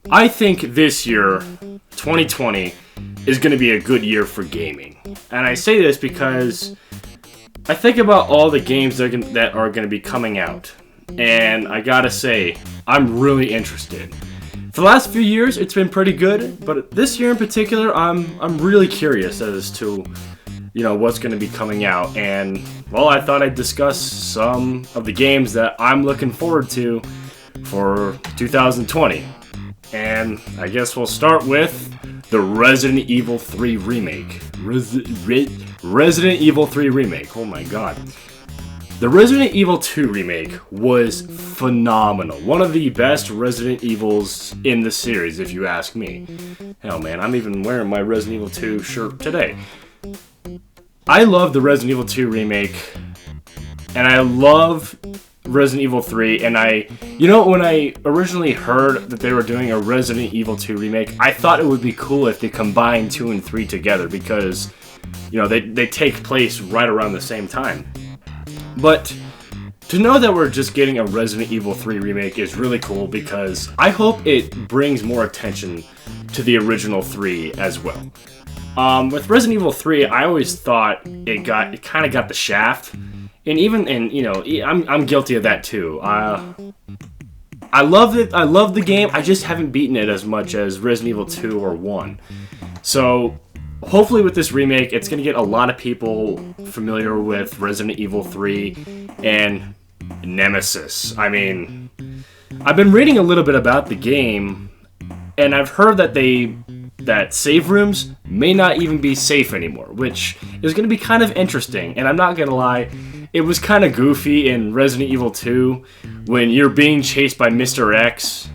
I think this year, 2020, is going to be a good year for gaming. And I say this because I think about all the games that are going to be coming out. And I gotta say, I'm really interested. For the last few years, it's been pretty good, but this year in particular, I'm really curious as to, what's going to be coming out. And, well, I thought I'd discuss some of the games that I'm looking forward to for 2020. And I guess we'll start with the Resident Evil 3 remake. Resident Evil 3 remake. Oh my god. The Resident Evil 2 remake was phenomenal. One of the best Resident Evils in the series, if you ask me. Hell, man, I'm even wearing my Resident Evil 2 shirt today. I love the Resident Evil 2 remake, and I love Resident Evil 3, and when I originally heard that they were doing a Resident Evil 2 remake, I thought it would be cool if they combined 2 and 3 together, because, they take place right around the same time. But to know that we're just getting a Resident Evil 3 remake is really cool, because I hope it brings more attention to the original 3 as well. With Resident Evil 3, I always thought it kind of got the shaft, and I'm guilty of that too. I love it. I love the game. I just haven't beaten it as much as Resident Evil 2 or 1. So hopefully with this remake, it's going to get a lot of people familiar with Resident Evil 3 and Nemesis. I mean, I've been reading a little bit about the game, and I've heard that save rooms may not even be safe anymore, which is going to be kind of interesting. And I'm not going to lie, it was kind of goofy in Resident Evil 2 when you're being chased by Mr. X,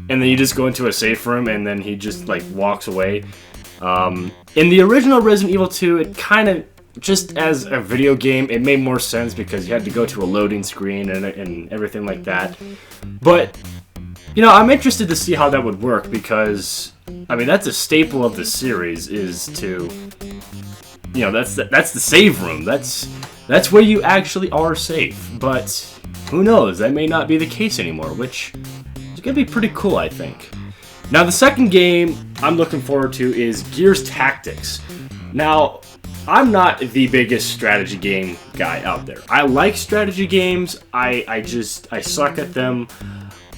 and then you just go into a safe room, and then he just, walks away. In the original Resident Evil 2, it kind of, just as a video game, it made more sense because you had to go to a loading screen and everything like that. But, I'm interested to see how that would work, because, that's a staple of the series, is to, that's the save room. That's where you actually are safe. But who knows? That may not be the case anymore, which is going to be pretty cool, I think. Now, the second game I'm looking forward to is Gears Tactics. Now, I'm not the biggest strategy game guy out there. I like strategy games. I suck at them.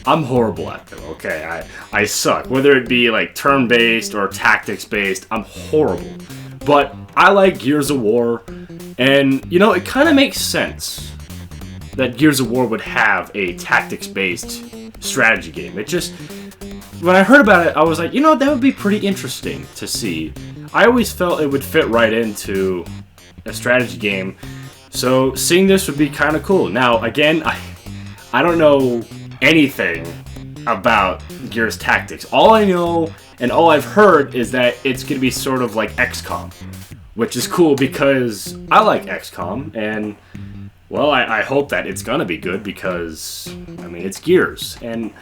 I'm horrible at them, okay? I suck. Whether it be turn-based or tactics-based, I'm horrible. But I like Gears of War, and, it kind of makes sense that Gears of War would have a tactics-based strategy game. When I heard about it, I was like, that would be pretty interesting to see. I always felt it would fit right into a strategy game, so seeing this would be kind of cool. Now, again, I don't know anything about Gears Tactics. All I know and all I've heard is that it's going to be sort of like XCOM, which is cool because I like XCOM, and, well, I hope that it's going to be good because, it's Gears. And,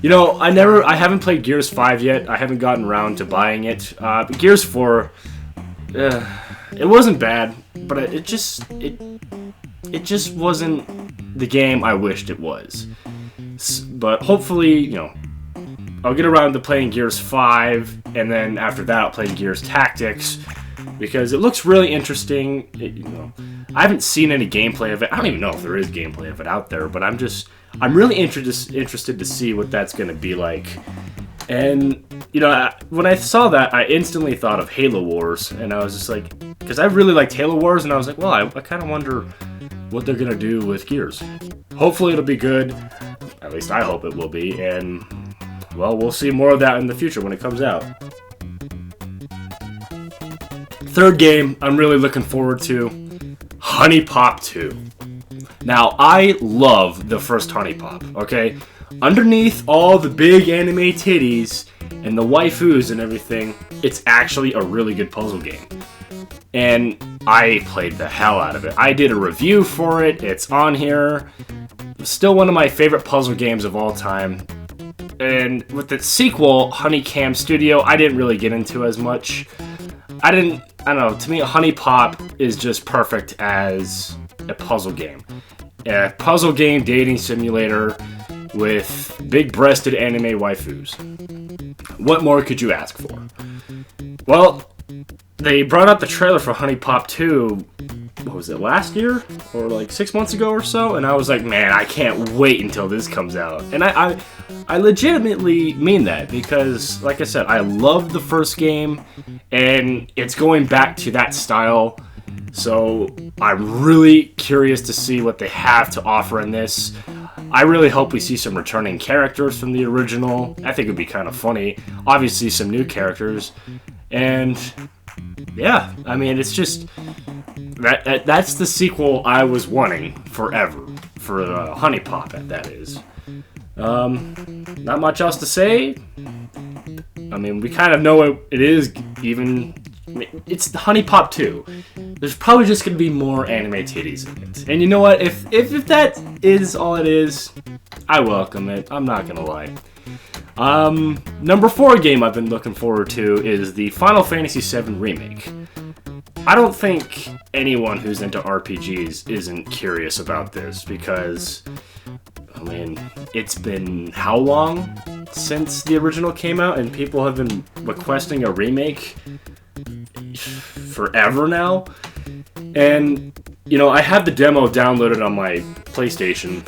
I haven't played Gears 5 yet. I haven't gotten around to buying it. But Gears 4, it wasn't bad, but it just wasn't the game I wished it was. But hopefully, I'll get around to playing Gears 5, and then after that I'll play Gears Tactics, because it looks really interesting. I haven't seen any gameplay of it. I don't even know if there is gameplay of it out there, but I'm really interested to see what that's going to be like. And, when I saw that, I instantly thought of Halo Wars, and I was just like, because I really liked Halo Wars, and I was like, well, I kind of wonder what they're going to do with Gears. Hopefully it'll be good. At least I hope it will be, and, well, we'll see more of that in the future when it comes out. Third game I'm really looking forward to, HuniePop 2. Now, I love the first HuniePop, okay? Underneath all the big anime titties and the waifus and everything, it's actually a really good puzzle game. And I played the hell out of it. I did a review for it. It's on here. Still one of my favorite puzzle games of all time. And with the sequel, Honeycam Studio, I didn't really get into as much. I don't know, to me, HuniePop is just perfect as a puzzle game. A puzzle game dating simulator with big-breasted anime waifus. What more could you ask for? Well, they brought up the trailer for Honey Pop 2, what was it, last year? Or like 6 months ago or so? And I was like, man, I can't wait until this comes out. And I legitimately mean that because, like I said, I loved the first game, and it's going back to that style. So I'm really curious to see what they have to offer in this. I really hope we see some returning characters from the original. I think it would be kind of funny. Obviously, some new characters. And yeah, I mean, it's just that's the sequel I was wanting forever for Honey Pop. That is. Not much else to say. I mean, we kind of know what it is. Even it's the Honey Pop 2. There's probably just gonna be more anime titties in it. And you know what? If that is all it is, I welcome it. I'm not gonna lie. Number 4 game I've been looking forward to is the Final Fantasy VII Remake. I don't think anyone who's into RPGs isn't curious about this because, I mean, it's been how long since the original came out, and people have been requesting a remake forever now. And, you know, I have the demo downloaded on my PlayStation.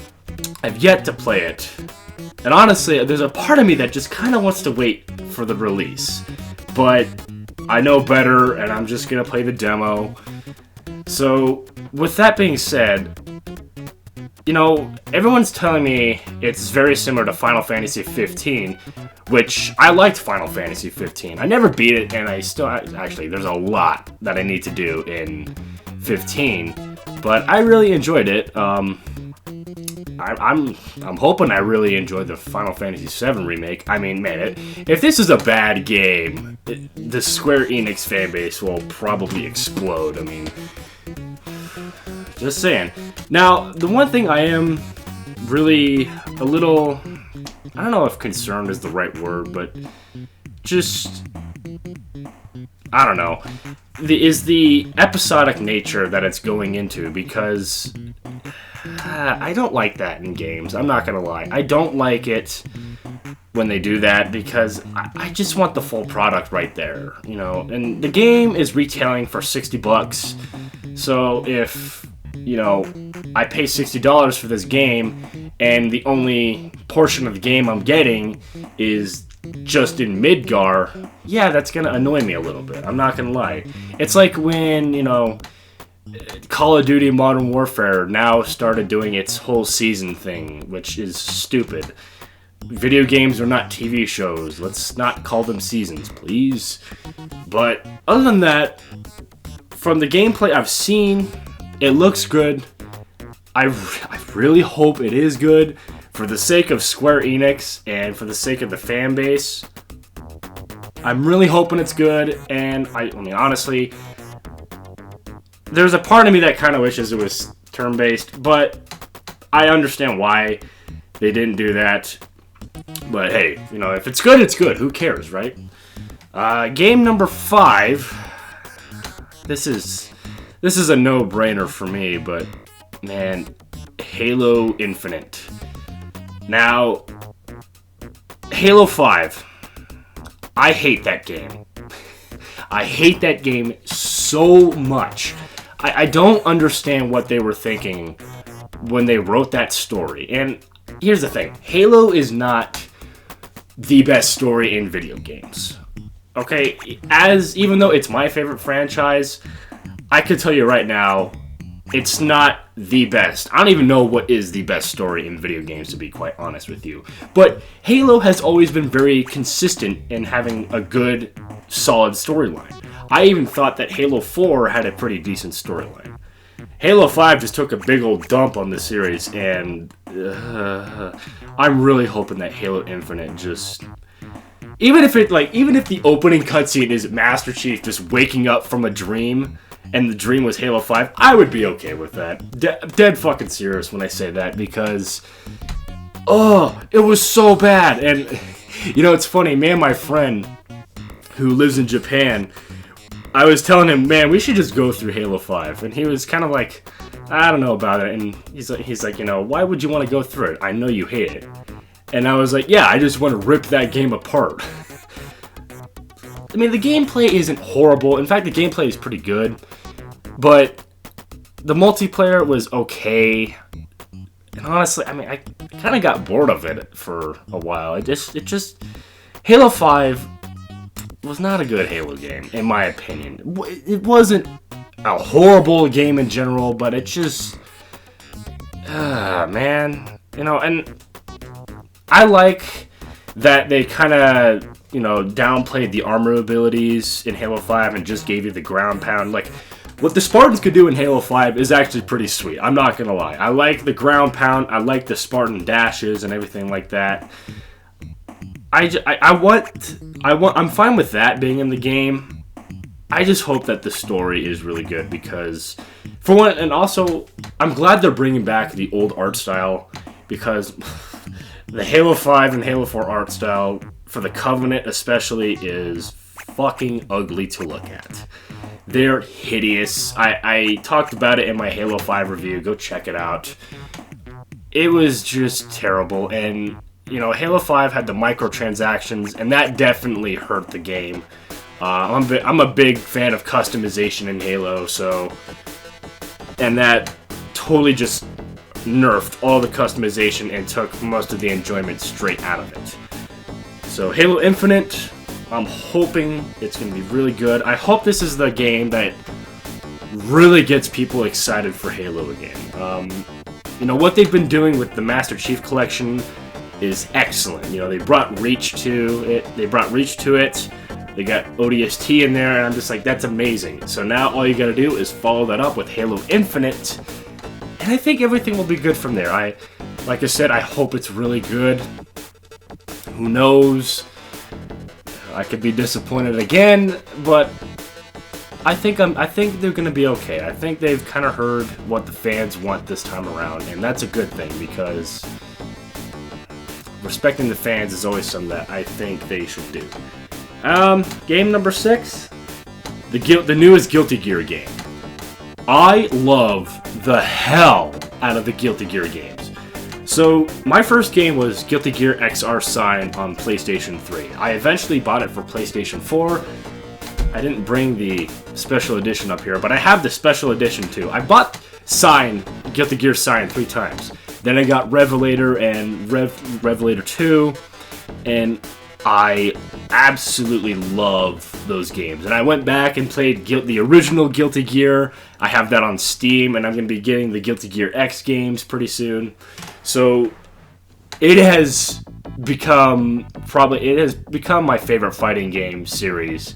I've yet to play it. And honestly, there's a part of me that just kind of wants to wait for the release. But I know better, and I'm just going to play the demo. So, with that being said, you know, everyone's telling me it's very similar to Final Fantasy 15, which I liked Final Fantasy 15. I never beat it, and I still... Actually, there's a lot that I need to do in 15, but I really enjoyed it. I'm hoping I really enjoyed the Final Fantasy VII Remake. I mean, man, if this is a bad game, the Square Enix fanbase will probably explode. I mean, just saying. Now, the one thing I am really a little... I don't know if concerned is the right word, but just... I don't know. Is the episodic nature that it's going into, because... I don't like that in games. I'm not gonna lie. I don't like it when they do that because I just want the full product right there, you know. And the game is retailing for $60. So if, you know, I pay $60 for this game and the only portion of the game I'm getting is just in Midgar, yeah, that's gonna annoy me a little bit. I'm not gonna lie. It's like when, you know, Call of Duty Modern Warfare now started doing its whole season thing, which is stupid. Video games are not TV shows. Let's not call them seasons, please. But other than that, from the gameplay I've seen, it looks good. I really hope it is good for the sake of Square Enix and for the sake of the fan base. I'm really hoping it's good, and I mean, honestly, there's a part of me that kind of wishes it was turn-based, but I understand why they didn't do that. But hey, you know, if it's good, it's good. Who cares, right? Game number 5. This is a no-brainer for me, but man, Halo Infinite. Now, Halo 5. I hate that game. I hate that game so much. I don't understand what they were thinking when they wrote that story. And here's the thing. Halo is not the best story in video games. Okay? Even though it's my favorite franchise, I can tell you right now, it's not the best. I don't even know what is the best story in video games, to be quite honest with you. But Halo has always been very consistent in having a good, solid storyline. I even thought that Halo 4 had a pretty decent storyline. Halo 5 just took a big old dump on the series, and I'm really hoping that Halo Infinite just... Even if the opening cutscene is Master Chief just waking up from a dream, and the dream was Halo 5, I would be okay with that. Dead fucking serious when I say that, because... Oh, it was so bad. And, you know, it's funny, me and my friend who lives in Japan, I was telling him, man, we should just go through Halo 5. And he was kind of like, I don't know about it. And he's like, you know, why would you want to go through it? I know you hate it. And I was like, yeah, I just want to rip that game apart. I mean, the gameplay isn't horrible. In fact, the gameplay is pretty good. But the multiplayer was okay. And honestly, I mean, I kind of got bored of it for a while. It just Halo 5 was not a good Halo game, in my opinion. It wasn't a horrible game in general, but it just, man, and I like that they kind of, downplayed the armor abilities in Halo 5 and just gave you the ground pound. Like, what the Spartans could do in Halo 5 is actually pretty sweet. I'm not gonna lie. I like the ground pound. I like the Spartan dashes and everything like that. I'm fine with that being in the game. I just hope that the story is really good because, for one, and also, I'm glad they're bringing back the old art style because the Halo 5 and Halo 4 art style, for the Covenant especially, is fucking ugly to look at. They're hideous. I talked about it in my Halo 5 review. Go check it out. It was just terrible. And, Halo 5 had the microtransactions, and that definitely hurt the game. I'm a big fan of customization in Halo, and that totally just nerfed all the customization and took most of the enjoyment straight out of it. So Halo Infinite, I'm hoping it's going to be really good. I hope this is the game that really gets people excited for Halo again. What they've been doing with the Master Chief Collection is excellent. They brought Reach to it. They got ODST in there, and I'm just like, that's amazing. So now all you got to do is follow that up with Halo Infinite, and I think everything will be good from there. Like I said, I hope it's really good. Who knows? I could be disappointed again, but I think they're gonna be okay. I think they've kind of heard what the fans want this time around, and that's a good thing because respecting the fans is always something that I think they should do. Game number 6, the newest Guilty Gear game. I love the hell out of the Guilty Gear games. So, my first game was Guilty Gear XR Sign on PlayStation 3. I eventually bought it for PlayStation 4. I didn't bring the special edition up here, but I have the special edition too. I bought Guilty Gear Sign 3 times. Then I got Revelator and Revelator 2, and I absolutely love those games. And I went back and played the original Guilty Gear. I have that on Steam, and I'm going to be getting the Guilty Gear X games pretty soon. So it has become my favorite fighting game series,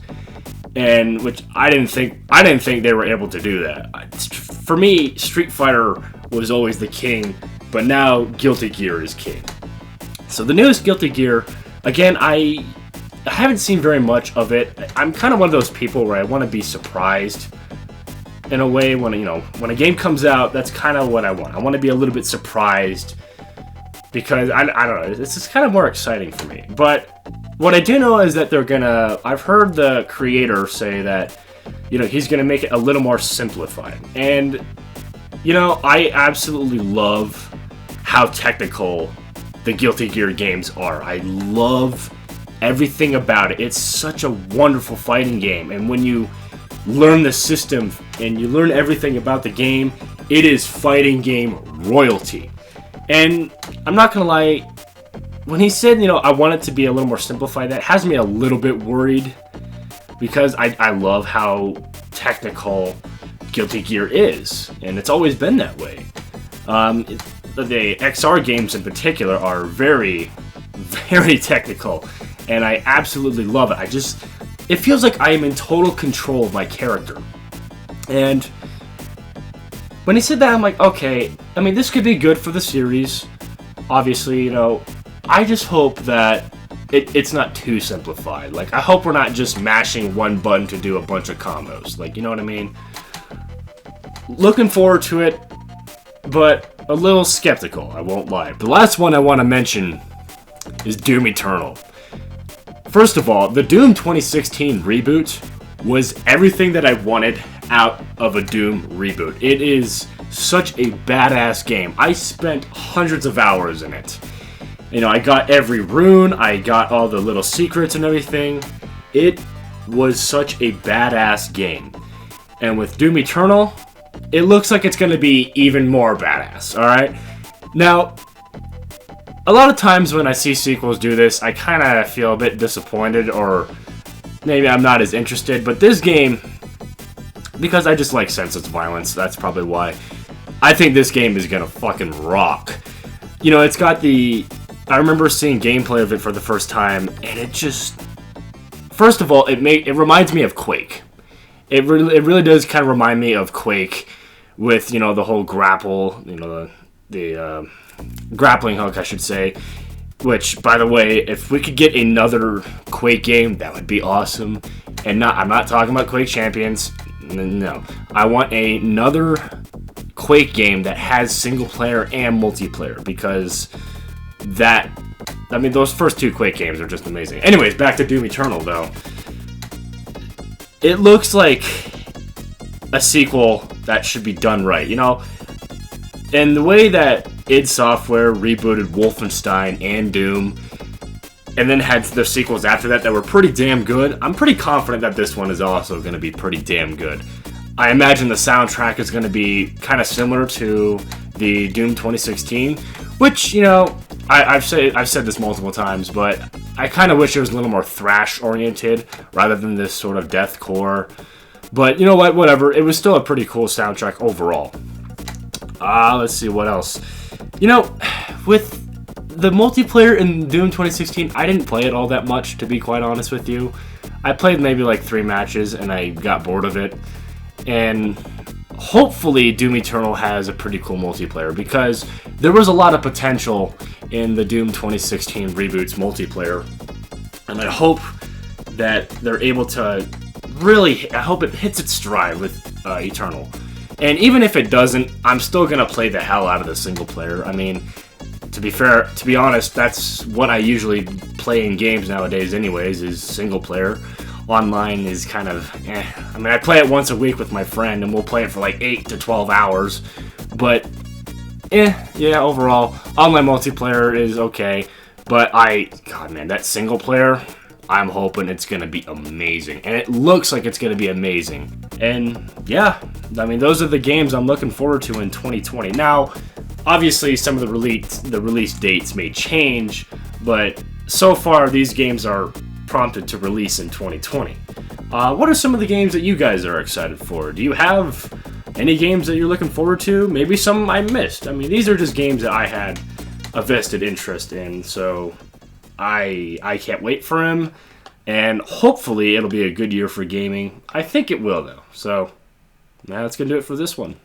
and which I didn't think they were able to do that. For me, Street Fighter was always the king, but now Guilty Gear is king. So the newest Guilty Gear, again, I haven't seen very much of it. I'm kind of one of those people where I want to be surprised in a way when a game comes out. That's kind of what I want. I want to be a little bit surprised because I don't know. It's just kind of more exciting for me. But what I do know is that I've heard the creator say that he's gonna make it a little more simplified, and I absolutely love how technical the Guilty Gear games are. I love everything about it. It's such a wonderful fighting game, and when you learn the system and you learn everything about the game, it is fighting game royalty. And I'm not gonna lie, when he said, I want it to be a little more simplified, that has me a little bit worried because I love how technical Guilty Gear is, and it's always been that way. The XR games in particular are very, very technical, and I absolutely love it. It feels like I am in total control of my character. And when he said that, I'm like, okay, I mean, this could be good for the series. Obviously, I just hope that it's not too simplified. Like, I hope we're not just mashing one button to do a bunch of combos. Like, you know what I mean? Looking forward to it, but a little skeptical, I won't lie. The last one I want to mention is Doom Eternal. First of all, the Doom 2016 reboot was everything that I wanted out of a Doom reboot. It is such a badass game. I spent hundreds of hours in it. I got every rune, I got all the little secrets and everything. It was such a badass game. And with Doom Eternal, it looks like it's going to be even more badass, alright? Now, a lot of times when I see sequels do this, I kind of feel a bit disappointed, or maybe I'm not as interested, but this game, because I just like senseless violence, that's probably why. I think this game is gonna fucking rock. You know, it's got the... I remember seeing gameplay of it for the first time, and it just... First of all, it reminds me of Quake. It really does kind of remind me of Quake with, you know, the whole grapple, you know, the grappling hook, I should say. Which, by the way, if we could get another Quake game, that would be awesome. And I'm not talking about Quake Champions. No. I want another Quake game that has single player and multiplayer, because those first two Quake games are just amazing. Anyways, back to Doom Eternal, though. It looks like a sequel that should be done right, you know? And the way that id Software rebooted Wolfenstein and Doom, and then had the sequels after that were pretty damn good, I'm pretty confident that this one is also going to be pretty damn good. I imagine the soundtrack is going to be kind of similar to the Doom 2016, which, you know, I've said this multiple times, but I kind of wish it was a little more thrash-oriented rather than this sort of deathcore. But you know what? Whatever. It was still a pretty cool soundtrack overall. Let's see what else. You know, with the multiplayer in Doom 2016, I didn't play it all that much, to be quite honest with you. I played maybe like 3 matches and I got bored of it. And hopefully Doom Eternal has a pretty cool multiplayer, because there was a lot of potential in the Doom 2016 reboot's multiplayer. And I hope that they're able to really, I hope it hits its stride with Eternal. And even if it doesn't, I'm still going to play the hell out of the single player. I mean, to be honest, that's what I usually play in games nowadays anyways, is single player. Online is kind of, I mean, I play it once a week with my friend, and we'll play it for like 8 to 12 hours. But, yeah, overall, online multiplayer is okay. But God, man, that single player, I'm hoping it's going to be amazing. And it looks like it's going to be amazing. And, yeah, I mean, those are the games I'm looking forward to in 2020. Now, obviously, some of the release dates may change, but so far, these games are prompted to release in 2020. What are some of the games that you guys are excited for? Do you have any games that you're looking forward to? Maybe some I missed. I mean, these are just games that I had a vested interest in, so I can't wait for them, and hopefully it'll be a good year for gaming. I think it will, though. So, now that's going to do it for this one.